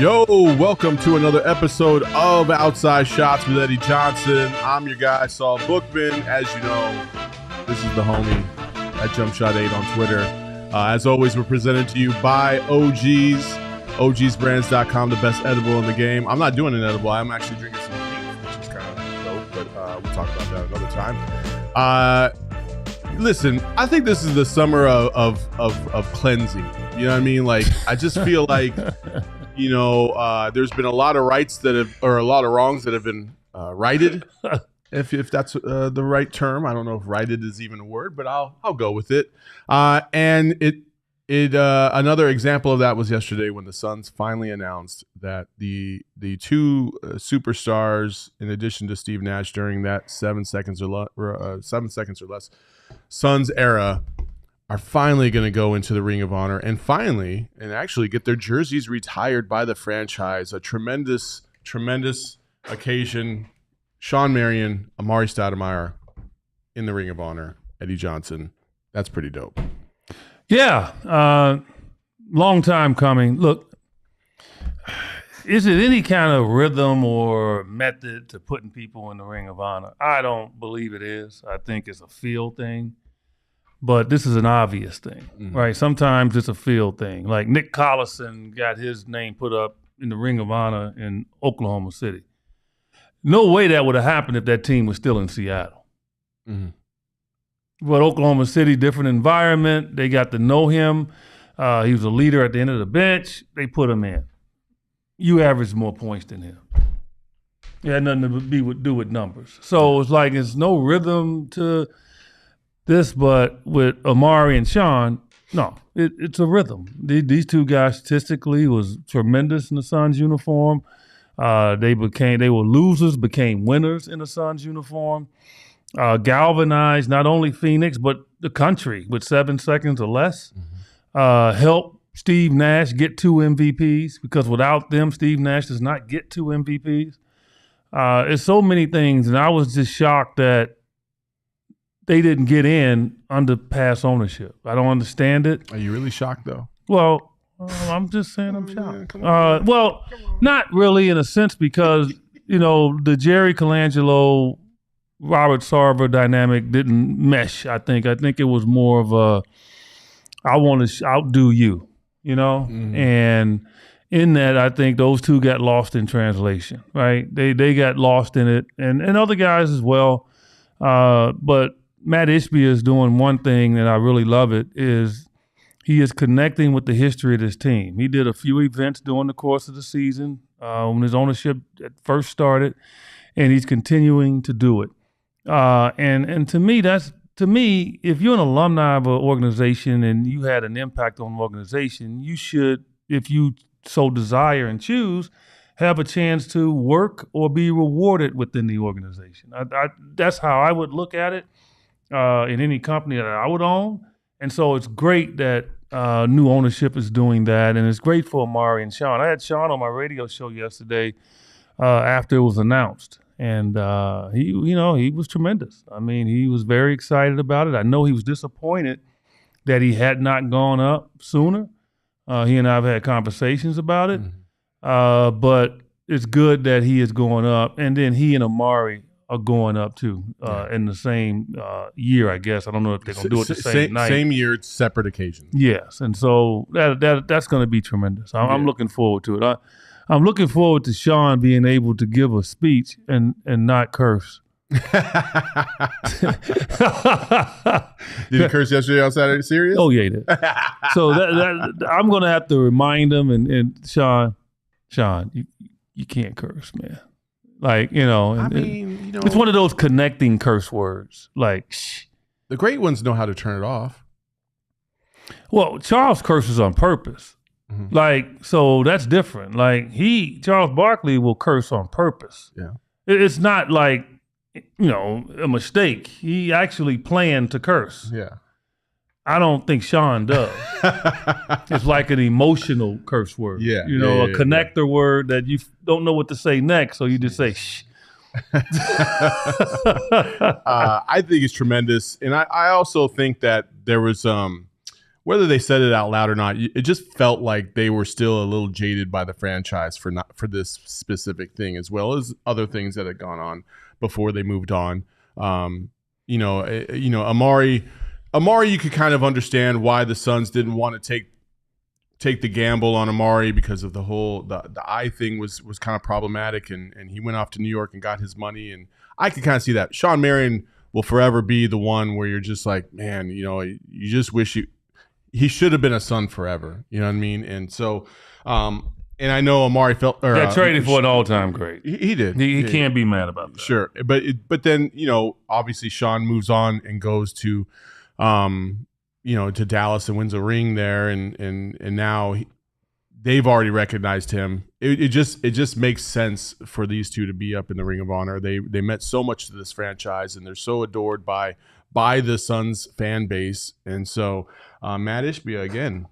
Yo, welcome to another episode of Outside Shots with Eddie Johnson. I'm your guy, Saul Bookman. As you know, this is the homie at JumpShot8 on Twitter. As always, we're presented to you by OGs, ogsbrands.com, the best edible in the game. I'm not doing an edible. I'm actually drinking some pink, which is kind of dope, but we'll talk about that another time. Listen, I think this is the summer of cleansing. You know what I mean? Like, I just feel like... there's been a lot of a lot of wrongs that have been righted, if that's the right term. I don't know if righted is even a word, but I'll go with it. And another example of that was yesterday when the Suns finally announced that the two superstars, in addition to Steve Nash, during that 7 seconds or less Suns era, are finally going to go into the Ring of Honor and actually get their jerseys retired by the franchise. A tremendous, tremendous occasion. Shawn, Marion, Amar'e Stoudemire in the Ring of Honor. Eddie Johnson. That's pretty dope. Yeah. Long time coming. Look, is it any kind of rhythm or method to putting people in the Ring of Honor? I don't believe it is. I think it's a feel thing. But this is an obvious thing, right? Sometimes it's a field thing. Like Nick Collison got his name put up in the Ring of Honor in Oklahoma City. No way that would have happened if that team was still in Seattle. But Oklahoma City, different environment. They got to know him. He was a leader at the end of the bench. They put him in. You averaged more points than him. It had nothing to do with numbers. So it's like it's no rhythm to this, but with Amar'e and Shawn, no, it's a rhythm. These two guys statistically was tremendous in the Suns uniform. They were losers, became winners in the Suns uniform. Galvanized not only Phoenix but the country with 7 seconds or less. Helped Steve Nash get 2 MVPs because without them, Steve Nash does not get 2 MVPs. It's so many things, and I was just shocked that they didn't get in under past ownership. I don't understand it. Are you really shocked, though? Well, I'm just saying I'm shocked. Well, not really in a sense because, the Jerry Colangelo, Robert Sarver dynamic didn't mesh, I think. I think it was more of a, I want to outdo you, And in that, I think those two got lost in translation, right? They got lost in it, and other guys as well. But Matt Ishbia is doing one thing that I really love is he is connecting with the history of this team. He did a few events during the course of the season when his ownership first started, and he's continuing to do it. And to me, if you're an alumni of an organization and you had an impact on an organization, you should, if you so desire and choose, have a chance to work or be rewarded within the organization. That's how I would look at it. In any company that I would own. And so it's great that new ownership is doing that, and it's great for Amar'e and Shawn. I had Shawn on my radio show yesterday after it was announced, and he was tremendous. I mean, he was very excited about it. I know he was disappointed that he had not gone up sooner. He and I have had conversations about it, but it's good that he is going up, and then he and Amar'e are going up too in the same year, I guess. I don't know if they're going to do it the same night. Same year, separate occasions. Yes, and so that's going to be tremendous. I'm looking forward to it. I'm looking forward to Shawn being able to give a speech and not curse. Did he curse yesterday outside of the series? Oh, yeah, he did. So I'm going to have to remind him and Shawn, you can't curse, man. Like, it's one of those connecting curse words. Like, shh. The great ones know how to turn it off. Well, Charles curses on purpose. Like, so that's different. Like, Charles Barkley will curse on purpose. Yeah. It's not like, a mistake. He actually planned to curse. Yeah. I don't think Shawn does. It's like an emotional curse word. Yeah. A connector word that you don't know what to say next, so you just say, shh. I think it's tremendous. And I also think that there was whether they said it out loud or not, it just felt like they were still a little jaded by the franchise for this specific thing, as well as other things that had gone on before they moved on. Amar'e, you could kind of understand why the Suns didn't want to take the gamble on Amar'e because of the whole the eye thing was kind of problematic, and he went off to New York and got his money, and I could kind of see that. Shawn Marion will forever be the one where you're just like, man, you just wish he should have been a Sun forever. You know what I mean? And so, and I know Amar'e felt traded for an all-time great. He did. He can't be mad about that. Sure, but then obviously Shawn moves on and goes to to Dallas and wins a ring there, and now they've already recognized him. It just makes sense for these two to be up in the Ring of Honor. They meant so much to this franchise, and they're so adored by the Suns fan base. And so Matt Ishbia, again,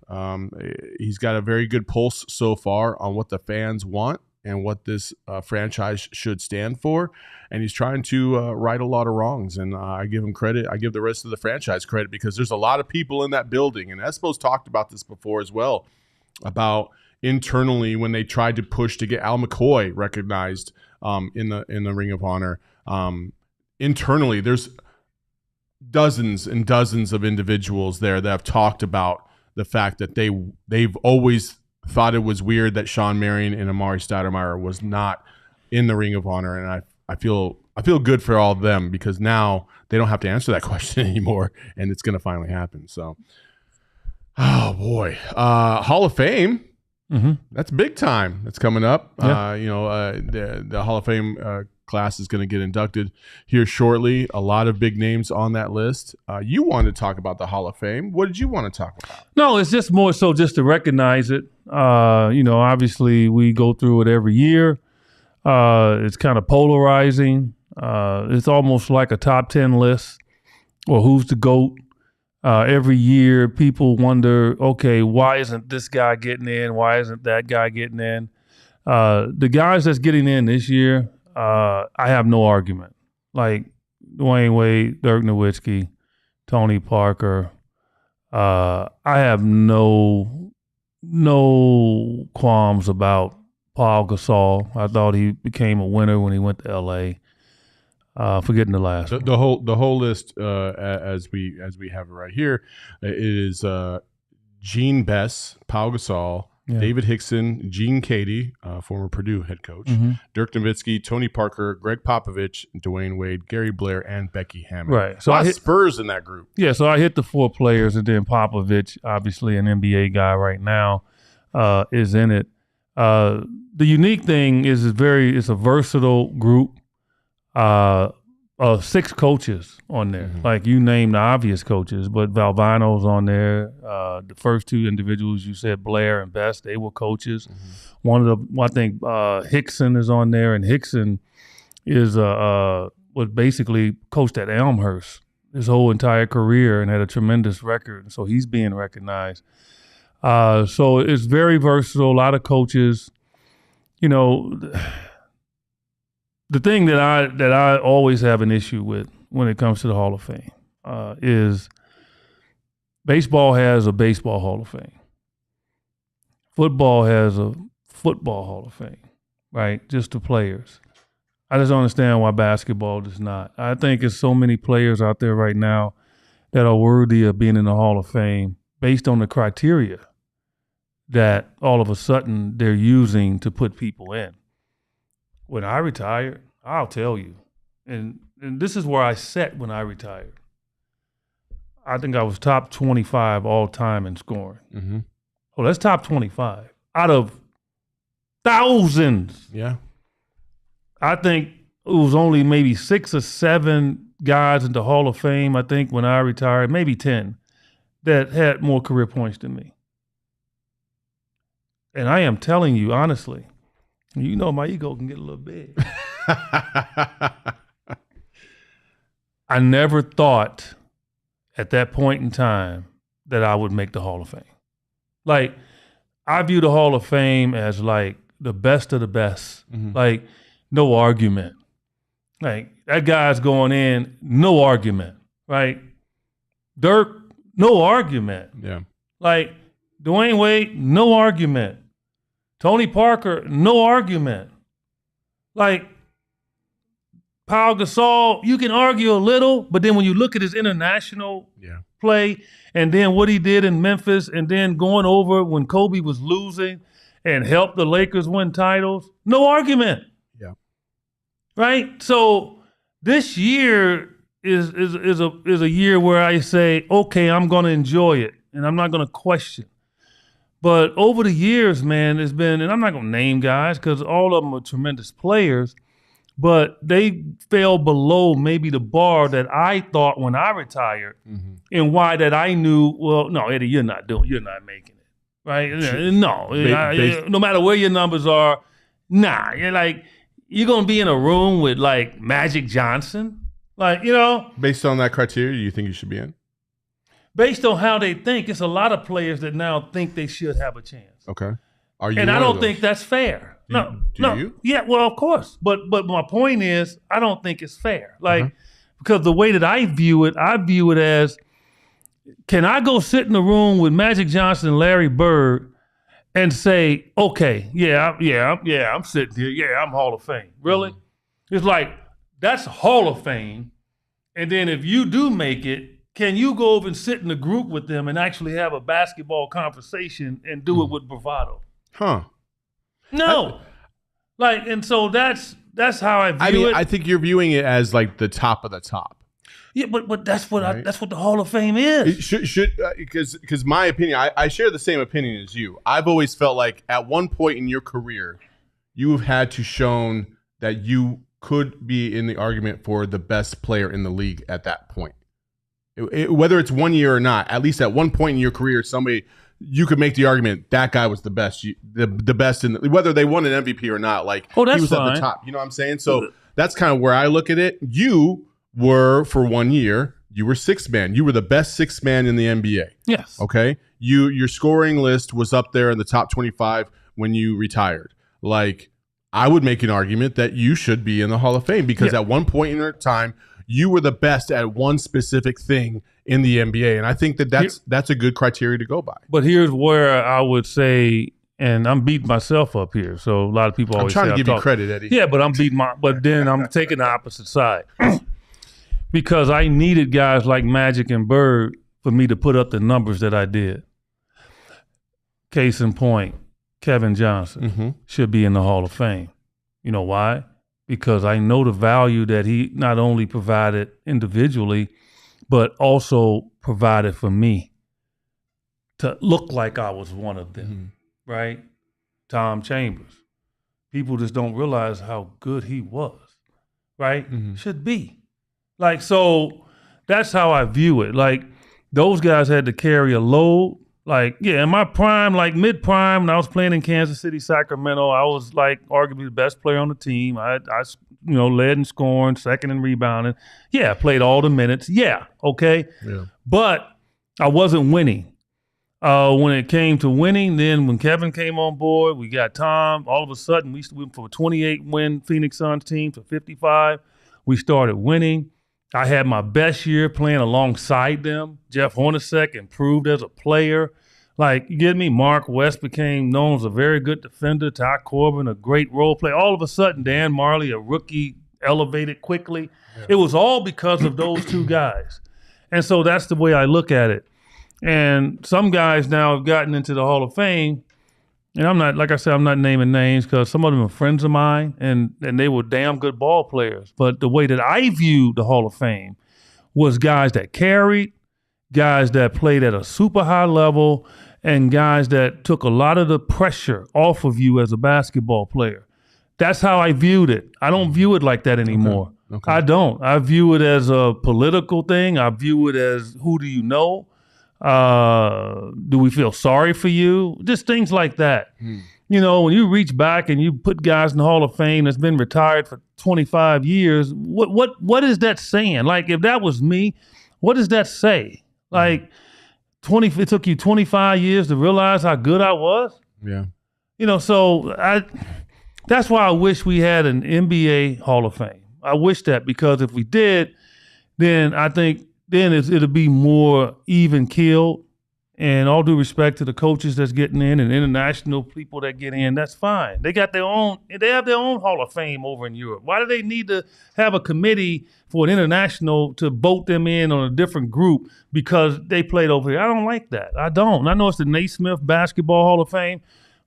he's got a very good pulse so far on what the fans want and what this franchise should stand for. And he's trying to right a lot of wrongs. And I give him credit. I give the rest of the franchise credit, because there's a lot of people in that building. And Espo's talked about this before as well, about internally when they tried to push to get Al McCoy recognized in the Ring of Honor. Internally, there's dozens and dozens of individuals there that have talked about the fact that they've always thought it was weird that Shawn Marion and Amar'e Stoudemire was not in the Ring of Honor, and I feel good for all of them, because now they don't have to answer that question anymore, and it's going to finally happen. So, oh boy, Hall of Fame. Mm-hmm. That's big time. That's coming up. Yeah. The Hall of Fame class is going to get inducted here shortly. A lot of big names on that list. You wanted to talk about the Hall of Fame. What did you want to talk about? No, it's just more so just to recognize it. Obviously we go through it every year. It's kind of polarizing. It's almost like a top 10 list, or who's the GOAT. Every year people wonder, okay, why isn't this guy getting in? Why isn't that guy getting in? The guys that's getting in this year, I have no argument. Like Dwayne Wade, Dirk Nowitzki, Tony Parker. I have no qualms about Paul Gasol. I thought he became a winner when he went to L.A. Forgetting the last one. The whole list, as we have it right here, it is Gene Bess, Paul Gasol, David Hickson, Gene Cady, former Purdue head coach, Dirk Nowitzki, Tony Parker, Greg Popovich, Dwayne Wade, Gary Blair, and Becky Hammond. Right. So I hit Spurs in that group. Yeah. So I hit the 4 players, and then Popovich, obviously an NBA guy right now, is in it. The unique thing is it's a versatile group. 6 coaches on there. Mm-hmm. Like you named the obvious coaches, but Valvano's on there. The first 2 individuals you said, Blair and Best, they were coaches. Mm-hmm. I think Hickson is on there, and Hickson is was basically coached at Elmhurst his whole entire career and had a tremendous record. So he's being recognized. So it's very versatile. A lot of coaches. The thing that I always have an issue with when it comes to the Hall of Fame is baseball has a baseball Hall of Fame. Football has a football Hall of Fame, right? Just the players. I just don't understand why basketball does not. I think there's so many players out there right now that are worthy of being in the Hall of Fame based on the criteria that all of a sudden they're using to put people in. When I retired, I'll tell you, and this is where I sat when I retired. I think I was top 25 all time in scoring. Mm-hmm. Oh, that's top 25 out of thousands. Yeah. I think it was only maybe 6 or 7 guys in the Hall of Fame, I think, when I retired, maybe 10, that had more career points than me. And I am telling you, honestly, my ego can get a little big. I never thought at that point in time that I would make the Hall of Fame. Like, I view the Hall of Fame as like the best of the best. Mm-hmm. Like, no argument. Like, that guy's going in, no argument, right? Dirk, no argument. Yeah. Like Dwayne Wade, no argument. Tony Parker, no argument. Like Pau Gasol, you can argue a little, but then when you look at his international play and then what he did in Memphis and then going over when Kobe was losing and helped the Lakers win titles, no argument. Yeah. Right? So this year is a year where I say, okay, I'm going to enjoy it and I'm not going to question. But over the years, man, it's been, and I'm not going to name guys because all of them are tremendous players, but they fell below maybe the bar that I thought when I retired, and why that I knew, well, no, Eddie, you're not making it, right? No, no matter where your numbers are, nah, you're going to be in a room with like Magic Johnson, like, Based on that criteria, you think you should be in? Based on how they think, it's a lot of players that now think they should have a chance. Okay. Are you? And I don't think that's fair. Do you? Yeah, well, of course. But my point is, I don't think it's fair. Like, because the way that I view it as, can I go sit in the room with Magic Johnson and Larry Bird and say, okay, I'm sitting here. Yeah, I'm Hall of Fame. Really? It's like, that's Hall of Fame. And then if you do make it, can you go over and sit in a group with them and actually have a basketball conversation and do it with bravado? Huh. No. And so that's how I view it. I think you're viewing it as like the top of the top. Yeah, but that's what that's what the Hall of Fame is. Because my opinion, I share the same opinion as you. I've always felt like at one point in your career, you have had to shown that you could be in the argument for the best player in the league at that point. Whether it's 1 year or not, at least at one point in your career, you could make the argument that guy was the best, the best in whether they won an MVP or not. Like he was fine. At the top. You know what I'm saying? So that's kind of where I look at it. You were for 1 year, you were sixth man. You were the best sixth man in the NBA. Yes. Okay. Your scoring list was up there in the top 25 when you retired. Like I would make an argument that you should be in the Hall of Fame because at one point in your time, you were the best at one specific thing in the NBA. And I think that's a good criteria to go by. But here's where I would say, and I'm beating myself up here. So a lot of people always say I'm trying to give you credit, Eddie. Yeah, but but then I'm taking the opposite side. Because I needed guys like Magic and Bird for me to put up the numbers that I did. Case in point, Kevin Johnson should be in the Hall of Fame. You know why? Because I know the value that he not only provided individually, but also provided for me to look like I was one of them, right? Tom Chambers. People just don't realize how good he was, right? Should be. So that's how I view it. Like, those guys had to carry a load. Like, yeah, in my prime, like mid-prime, when I was playing in Kansas City, Sacramento, I was like arguably the best player on the team. I led in scoring, second in rebounding. Yeah, I played all the minutes. Yeah, okay. Yeah. But I wasn't winning. When it came to winning, then when Kevin came on board, we got Tom. All of a sudden, we went from a 28-win Phoenix Suns team to 55. We started winning. I had my best year playing alongside them. Jeff Hornacek improved as a player. Like, you get me? Mark West became known as a very good defender. Ty Corbin, a great role player. All of a sudden, Dan Marley, a rookie, elevated quickly. Yeah. It was all because of those two guys. And so that's the way I look at it. And some guys now have gotten into the Hall of Fame. And I'm not, like I said, I'm not naming names because some of them are friends of mine and they were damn good ball players. But the way that I viewed the Hall of Fame was guys that carried, guys that played at a super high level, and guys that took a lot of the pressure off of you as a basketball player. That's how I viewed it. I don't view it like that anymore. Okay. I don't. I view it as a political thing. I view it as, who do you know? Do we feel sorry for you? Just things like that. You know, when you reach back and you put guys in the Hall of Fame that's been retired for 25 years, what is that saying? Like, if that was me, what does that say? Like, it took you 25 years to realize how good I was? Yeah. You know, so that's why I wish we had an NBA Hall of Fame. I wish that, because if we did, then I think it'll be more even keeled, And all due respect to the coaches that's getting in and international people that get in, that's fine. They have their own Hall of Fame over in Europe. Why do they need to have a committee for an international to vote them in on a different group because they played over here? I don't like that. I don't. I know it's the Naismith Basketball Hall of Fame,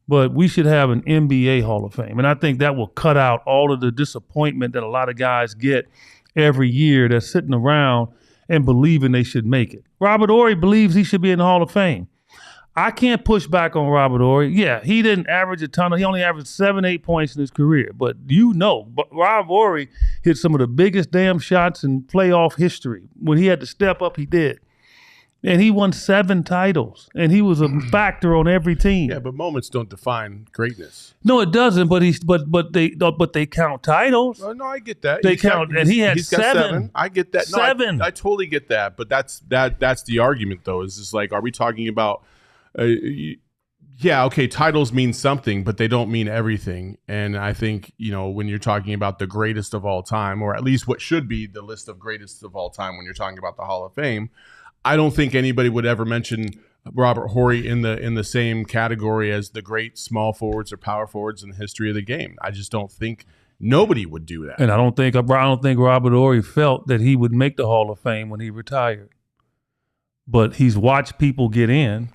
but we should have an NBA Hall of Fame. And I think that will cut out all of the disappointment that a lot of guys get every year that's sitting around and believing they should make it. Robert Horry believes he should be in the Hall of Fame. I can't push back on Robert Horry. Yeah, he didn't average a ton. He only averaged 7-8 points in his career. But Robert Horry hit some of the biggest damn shots in playoff history. When he had to step up, he did. And he won 7 titles, and he was a factor on every team. Yeah, but moments don't define greatness. No, it doesn't. But they count titles. No, I get that. They count, and he had 7. I get that. No, 7. I totally get that. But that's the argument, though. Is just like, are we talking about? Yeah, okay. Titles mean something, but they don't mean everything. And I think when you're talking about the greatest of all time, or at least what should be the list of greatest of all time, when you're talking about the Hall of Fame. I don't think anybody would ever mention Robert Horry in the same category as the great small forwards or power forwards in the history of the game. I just don't think nobody would do that. And I don't think Robert Horry felt that he would make the Hall of Fame when he retired. But he's watched people get in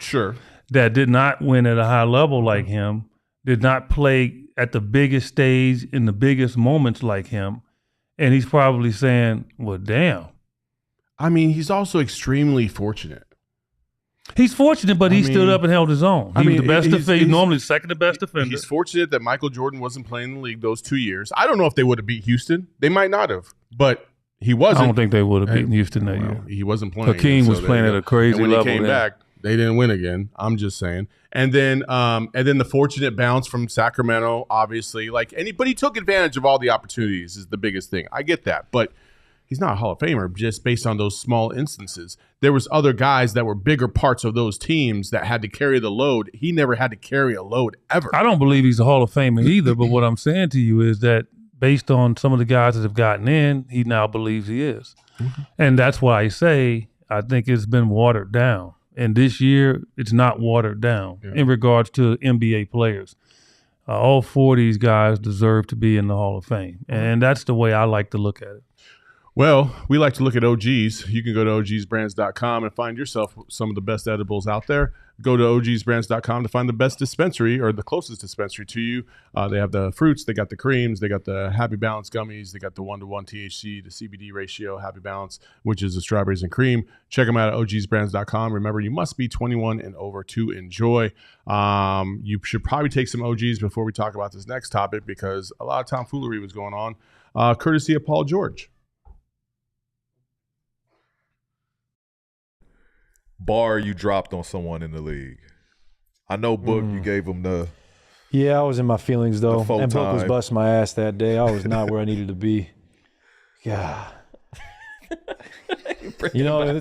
that did not win at a high level like him, did not play at the biggest stage in the biggest moments like him. And he's probably saying, well, damn. I mean, he's also extremely fortunate. He's fortunate, but he stood up and held his own. He was the best defender. He's normally second to best defender. He's fortunate that Michael Jordan wasn't playing in the league those 2 years. I don't know if they would have beat Houston. They might not have, but he wasn't. I don't think they would have beaten Houston that year. He wasn't playing. Hakeem was playing at a crazy level. When he came back, they didn't win again. I'm just saying. And then the fortunate bounce from Sacramento, obviously. But he took advantage of all the opportunities is the biggest thing. I get that, but he's not a Hall of Famer just based on those small instances. There was other guys that were bigger parts of those teams that had to carry the load. He never had to carry a load ever. I don't believe he's a Hall of Famer either, but what I'm saying to you is that based on some of the guys that have gotten in, he now believes he is. Mm-hmm. And that's why I say I think it's been watered down. And this year, it's not watered down in regards to NBA players. All 4 of these guys deserve to be in the Hall of Fame. And that's the way I like to look at it. Well, we like to look at OGs. You can go to ogsbrands.com and find yourself some of the best edibles out there. Go to ogsbrands.com to find the best dispensary or the closest dispensary to you. They have the fruits, they got the creams, they got the Happy Balance gummies, they got the 1-to-1 THC to CBD ratio Happy Balance, which is the strawberries and cream. Check them out at ogsbrands.com. Remember, you must be 21 and over to enjoy. You should probably take some OGs before we talk about this next topic because a lot of tomfoolery was going on, courtesy of Paul George. Bar you dropped on someone in the league. I know Book, you gave him the Yeah, I was in my feelings though. And Book was time. busting my ass that day. I was not where I needed to be. God.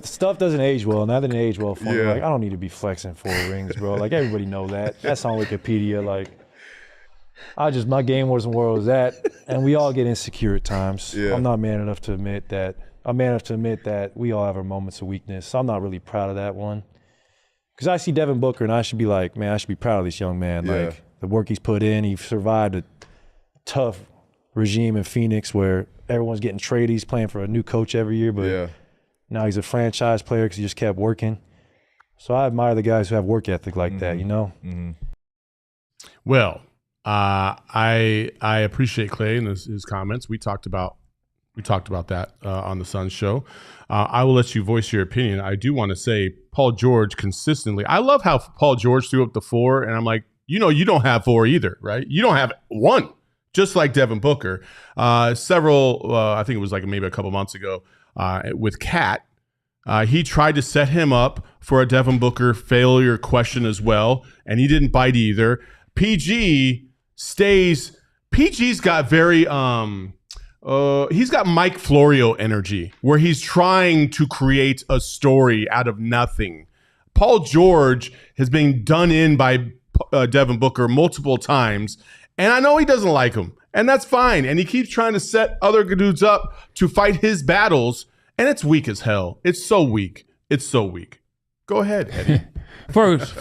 Stuff doesn't age well. That didn't age well for me. Yeah. Like, I don't need to be flexing 4 rings, bro. Like, everybody know that. That's on Wikipedia. Like, my game wasn't where it was at. And we all get insecure at times. Yeah. I'm not man enough to admit that. I'm man enough to admit that we all have our moments of weakness. So I'm not really proud of that one. Because I see Devin Booker and I should be like, man, I should be proud of this young man. Yeah. Like, the work he's put in, he survived a tough regime in Phoenix where everyone's getting traded. He's playing for a new coach every year, but now he's a franchise player because he just kept working. So I admire the guys who have work ethic like that, you know? Mm-hmm. Well, I appreciate Clay and his comments. We talked about that on the Sun show. I will let you voice your opinion. I do want to say Paul George consistently. I love how Paul George threw up the 4, and I'm like, you don't have 4 either, right? You don't have 1, just like Devin Booker. I think it was like maybe a couple months ago with Cat. He tried to set him up for a Devin Booker failure question as well, and he didn't bite either. PG's got very he's got Mike Florio energy where he's trying to create a story out of nothing. Paul George has been done in by Devin Booker multiple times, and I know he doesn't like him, and that's fine. And he keeps trying to set other dudes up to fight his battles, and it's weak as hell. It's so weak. Go ahead, Eddie. First,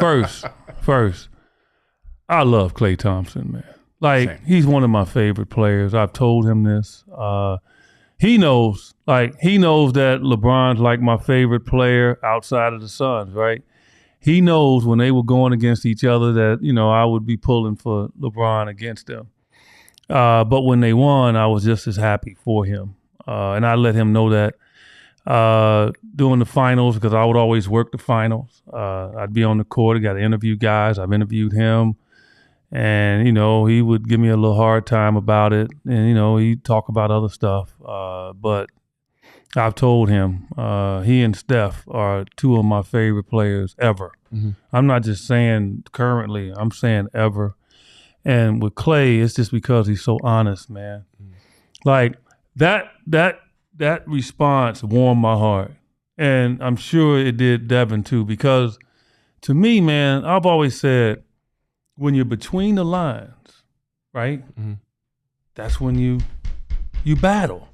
I love Klay Thompson, man. Like, Same. he's one of my favorite players. I've told him this. He knows that LeBron's like my favorite player outside of the Suns, right? He knows when they were going against each other that, I would be pulling for LeBron against them. But when they won, I was just as happy for him. And I let him know that during the finals, because I would always work the finals. I'd be on the court, I got to interview guys. I've interviewed him. And, he would give me a little hard time about it. And, he'd talk about other stuff. But I've told him he and Steph are two of my favorite players ever. Mm-hmm. I'm not just saying currently, I'm saying ever. And with Klay, it's just because he's so honest, man. Mm-hmm. Like, that response warmed my heart. And I'm sure it did Devin too, because to me, man, I've always said, when you're between the lines, right? Mm-hmm. That's when you battle.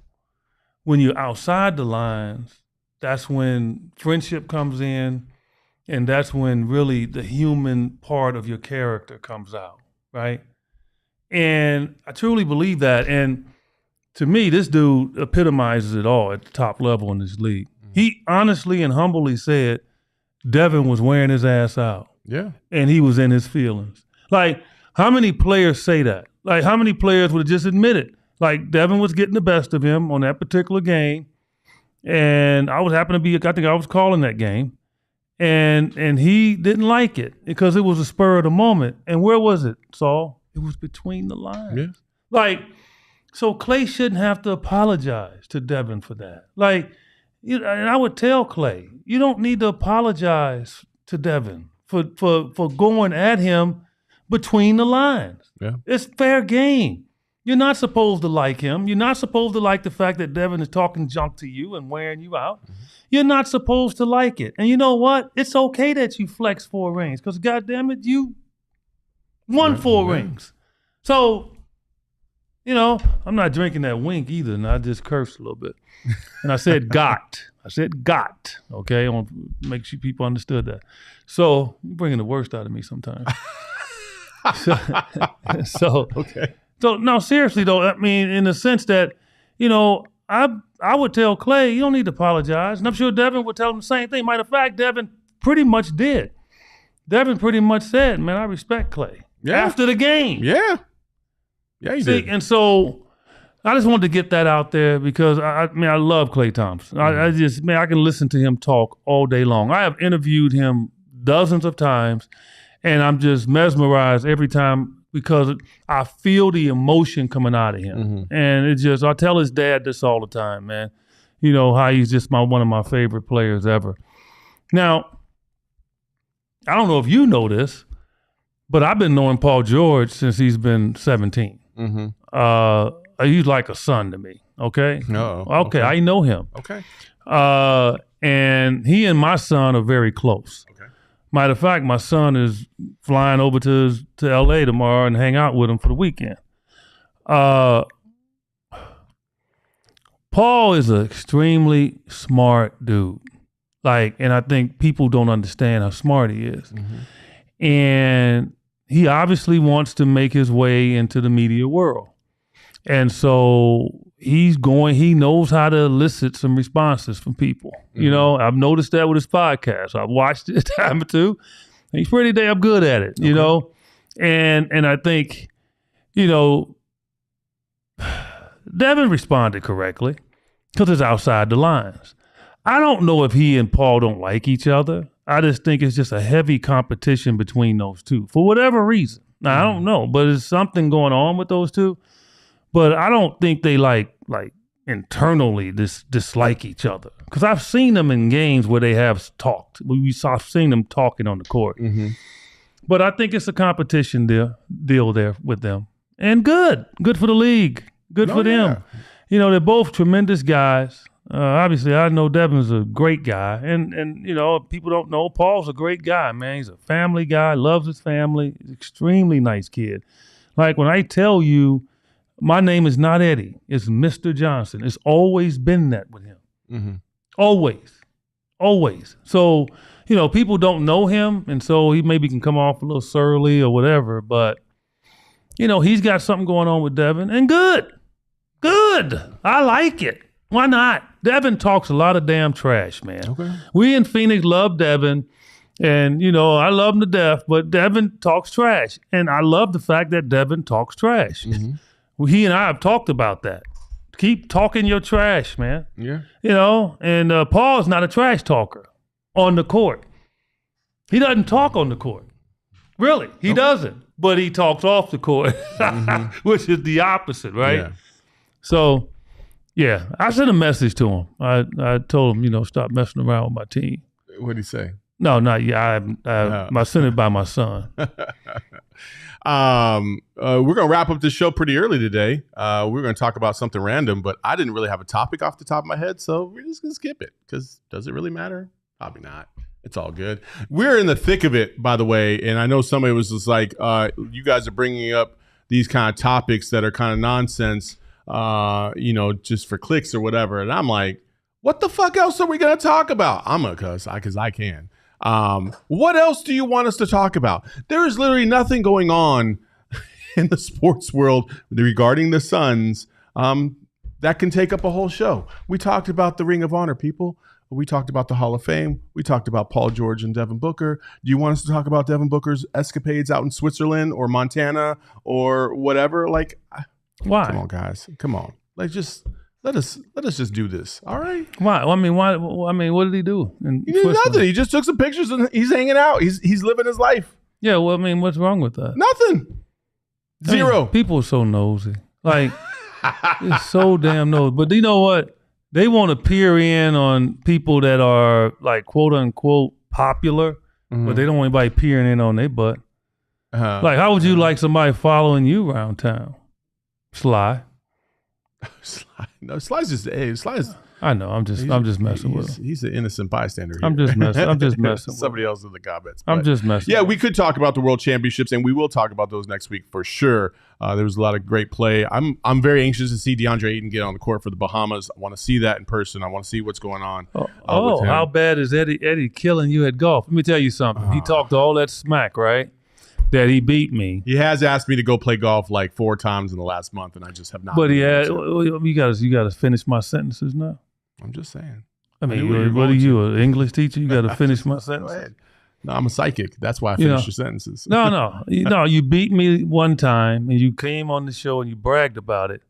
When you're outside the lines, that's when friendship comes in, and that's when really the human part of your character comes out, right? And I truly believe that. And to me, this dude epitomizes it all at the top level in this league. Mm-hmm. He honestly and humbly said Devin was wearing his ass out. Yeah. And he was in his feelings. Like, how many players say that? Like, how many players would have just admitted, like, Devin was getting the best of him on that particular game, and I think I was calling that game, and he didn't like it because it was a spur of the moment. And where was it, Saul? It was between the lines. Yeah. Like, so Klay shouldn't have to apologize to Devin for that. Like, and I would tell Klay, you don't need to apologize to Devin for going at him between the lines. Yeah. It's fair game. You're not supposed to like him. You're not supposed to like the fact that Devin is talking junk to you and wearing you out. Mm-hmm. You're not supposed to like it. And you know what? It's okay that you flex 4 rings because, goddamn it, you won 4 rings. So, I'm not drinking that wink either, and I just cursed a little bit. And I said got. Okay? I want to make sure people understood that. So, you're bringing the worst out of me sometimes. So okay. So no, seriously though, I mean, in the sense that, I would tell Klay, you don't need to apologize. And I'm sure Devin would tell him the same thing. Matter of fact, Devin pretty much did. Devin pretty much said, man, I respect Klay. Yeah. After the game. Yeah. Yeah, he did. And so I just wanted to get that out there because I love Klay Thompson. Mm-hmm. I can listen to him talk all day long. I have interviewed him dozens of times. And I'm just mesmerized every time because I feel the emotion coming out of him. Mm-hmm. And I tell his dad this all the time, man. How he's just one of my favorite players ever. Now, I don't know if you know this, but I've been knowing Paul George since he's been 17. Mm-hmm. He's like a son to me, okay? No. Okay, I know him. Okay. And he and my son are very close. Matter of fact, my son is flying over to LA tomorrow and hang out with him for the weekend. Paul is an extremely smart dude. And I think people don't understand how smart he is. Mm-hmm. And he obviously wants to make his way into the media world. And so he knows how to elicit some responses from people. Mm-hmm. I've noticed that with his podcast. I've watched it a time or two. He's pretty damn good at it, you know? And I think, Devin responded correctly because it's outside the lines. I don't know if he and Paul don't like each other. I just think it's just a heavy competition between those two for whatever reason. Now, I don't know, but there's something going on with those two. But I don't think they like internally dislike each other. Because I've seen them in games where they have talked. I've seen them talking on the court. Mm-hmm. But I think it's a competition deal there with them. And good for the league. Good for them. They're both tremendous guys. Obviously, I know Devin's a great guy. And people don't know, Paul's a great guy, man. He's a family guy, loves his family, extremely nice kid. Like when I tell you, my name is not Eddie. It's Mr. Johnson. It's always been that with him. Mm-hmm. Always. So, people don't know him, and so he maybe can come off a little surly or whatever, but, he's got something going on with Devin, and good. I like it. Why not? Devin talks a lot of damn trash, man. Okay. We in Phoenix love Devin, and, I love him to death, but Devin talks trash, and I love the fact that Devin talks trash. Mm-hmm. Well, he and I have talked about that. Keep talking your trash, man. Yeah. And Paul's not a trash talker on the court. He doesn't talk on the court. Really, he doesn't. But he talks off the court, which is the opposite, right? Yeah. So, yeah, I sent a message to him. I told him, stop messing around with my team. What did he say? No, not yet. I sent it by my son. We're gonna wrap up this show pretty early today. We're gonna talk about something random, but I didn't really have a topic off the top of my head, so we're just gonna skip it because does it really matter? Probably not. It's all good. We're in the thick of it, by the way, and I know somebody was just like, you guys are bringing up these kind of topics that are kind of nonsense, just for clicks or whatever, and I'm like, what the fuck else are we gonna talk about? I'm gonna cuss because I can. What else do you want us to talk about? There is literally nothing going on in the sports world regarding the Suns that can take up a whole show. We talked about the Ring of Honor, people. We talked about the Hall of Fame. We talked about Paul George and Devin Booker. Do you want us to talk about Devin Booker's escapades out in Switzerland or Montana or whatever? Like, why? Come on, guys. Come on. Like, just let us just do this. All right. Why? Why? What did he do? He did nothing. He just took some pictures and he's hanging out. He's living his life. Yeah. Well, what's wrong with that? Nothing. Zero. People are so nosy. Like, it's so damn nosy. But you know what? They want to peer in on people that are like quote unquote popular, but they don't want anybody peering in on their butt. Like, how would you like somebody following you around town? Sly. No, Sly's just Sly's. I know. I'm just messing with him. He's an innocent bystander here. I'm just messing. Somebody else in the comments. I'm just messing. Yeah, we could talk about the World Championships, and we will talk about those next week for sure. There was a lot of great play. I'm very anxious to see DeAndre Ayton get on the court for the Bahamas. I want to see that in person. I want to see what's going on. With him. How bad is Eddie killing you at golf? Let me tell you something. He talked all that smack, right? That he beat me. He has asked me to go play golf like 4 times in the last month, and I just have not. But you got to finish my sentences now. I'm just saying. I mean, what are you, an English teacher? You got to finish my sentences. Go ahead. No, I'm a psychic. That's why I finish your sentences. No. You beat me one time, and you came on the show and you bragged about it,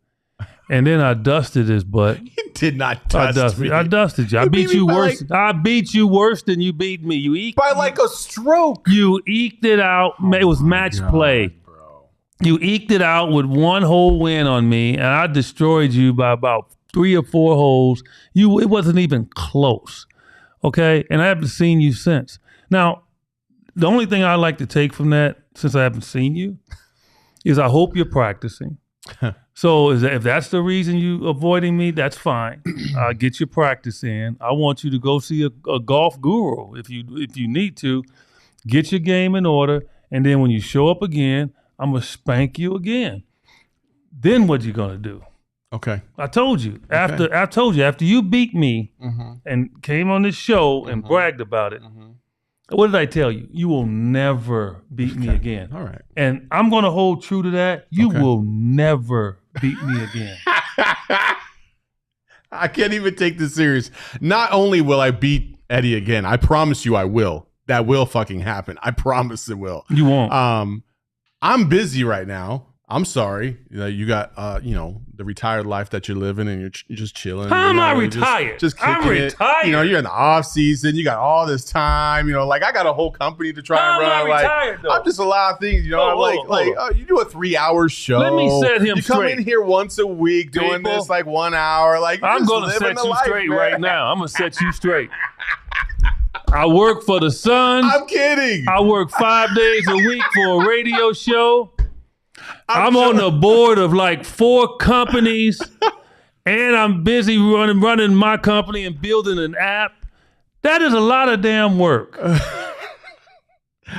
and then I dusted his butt. You did not dust me. I dusted you. I beat you worse. I beat you worse than you beat me. You eked by like a stroke. You eked it out. It was match play. Bro. You eked it out with one whole win on me, and I destroyed you by about 3 or 4 holes. It wasn't even close. Okay? And I haven't seen you since. Now, the only thing I like to take from that, since I haven't seen you, is I hope you're practicing. So if that's the reason you avoiding me, that's fine. Get your practice in. I want you to go see a golf guru if you need to. Get your game in order, and then when you show up again, I'm gonna spank you again. Then what you gonna do? Okay. I told you. After you beat me and came on this show and bragged about it, what did I tell you? You will never beat me again. All right. And I'm going to hold true to that. You will never beat me again. I can't even take this serious. Not only will I beat Eddie again, I promise you I will. That will fucking happen. I promise it will. You won't. I'm busy right now. I'm sorry. You got, the retired life that you're living and you're just chilling. How am I retired? Just kicking I'm retired. It. You're in the off season. You got all this time. I got a whole company to try and run. How am I retired, though? I'm just a lot of things. You do a 3-hour show. Let me set him You straight. come in here once a week doing this 1 hour. I'm going to set you straight right now. I'm going to set you straight. I work for the Suns. I'm kidding. I work 5 days a week for a radio show. I'm on the board of like 4 companies, and I'm busy running my company and building an app. That is a lot of damn work.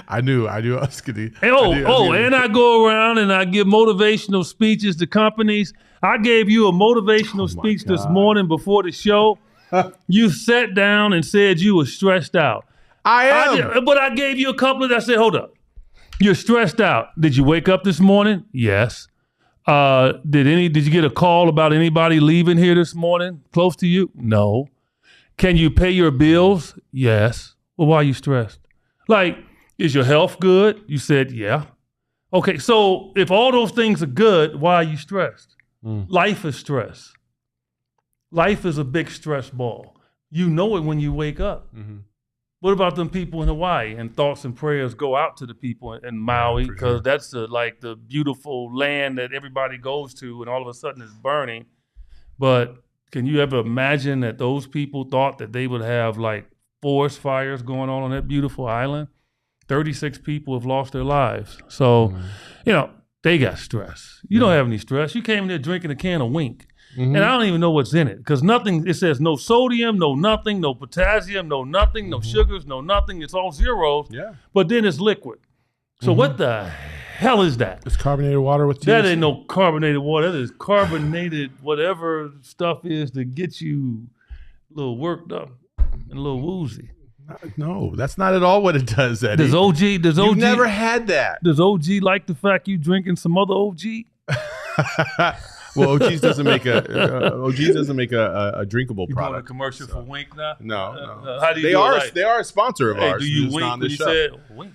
I do. ALLCITY. And I go around and I give motivational speeches to companies. I gave you a motivational speech this morning before the show. You sat down and said you were stressed out. I am. But I gave you a couple of. I said, hold up. You're stressed out. Did you wake up this morning? Yes. Did you get a call about anybody leaving here this morning close to you? No. Can you pay your bills? Yes. Well, why are you stressed? Like, is your health good? You said, yeah. Okay, so if all those things are good, why are you stressed? Life is stress. Life is a big stress ball. You know it when you wake up. Mm-hmm. What about them people in Hawaii? And thoughts and prayers go out to the people in Maui, because that's the beautiful land that everybody goes to, and all of a sudden it's burning. But can you ever imagine that those people thought that they would have like forest fires going on that beautiful island? 36 people have lost their lives. So, they got stress. You don't have any stress. You came in there drinking a can of Wink. Mm-hmm. And I don't even know what's in it, because nothing, it says no sodium, no nothing, no potassium, no nothing, no sugars, no nothing. It's all zeros. Yeah. But then it's liquid. So what the hell is that? It's carbonated water with THC. That ain't no carbonated water. That is carbonated whatever stuff is to get you a little worked up and a little woozy. No, that's not at all what it does, Eddie. Does OG You've never had that. Does OG like the fact you drinking some other OG? Well, OG's doesn't make a drinkable you product. You doing a commercial for Wink now? No. How do you they are a sponsor of ours. Do you wink when you said Wink?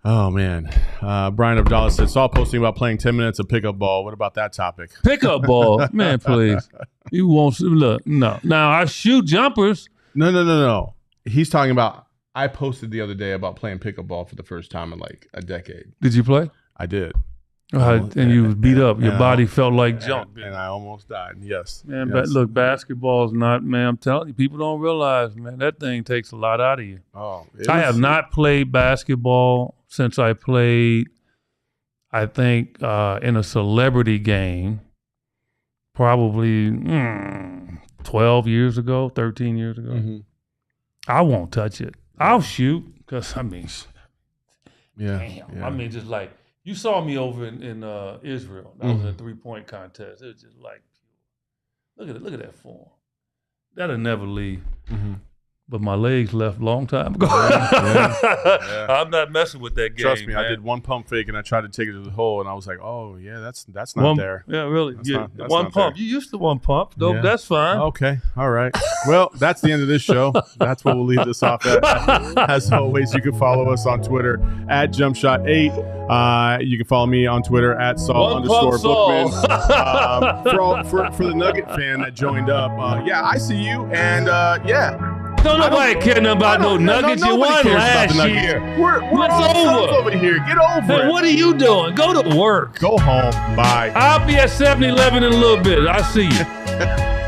Oh man, Brian Abdallah said, Saul posting about playing 10 minutes of pickup ball. What about that topic? Pickup ball, man, please. You won't look. No. Now I shoot jumpers. No. He's talking about. I posted the other day about playing pickup ball for the first time in like a decade. Did you play? I did. And you was beat up. Your body felt like junk. And I almost died. Yes. Man, yes. But look, basketball is not, man, I'm telling you, people don't realize, man, that thing takes a lot out of you. I have not played basketball since I played, I think, in a celebrity game, probably 12 years ago, 13 years ago. Mm-hmm. I won't touch it. I'll shoot, because, I mean, damn. I mean, just like, you saw me over in Israel. That was a 3-point contest. It was just like, look at that form. That'll never leave. Mm-hmm. But my legs left a long time ago. Yeah. I'm not messing with that game. Trust me, man. I did one pump fake and I tried to take it to the hole, and I was like, oh yeah, that's not there. Yeah, really. That's one pump. There. You used to one pump. Nope, yeah. That's fine. Okay, all right. Well, that's the end of this show. That's what we'll leave this off at. As always, you can follow us on Twitter at JumpShot8. You can follow me on Twitter at Saul_Bookman. For the Nugget fan that joined up, I see you, and Don't nobody care nothing about no Nuggets. You won last year. We're all over here. Get over it. What are you doing? Go to work. Go home. Bye. I'll be at 7-Eleven in a little bit. I'll see you.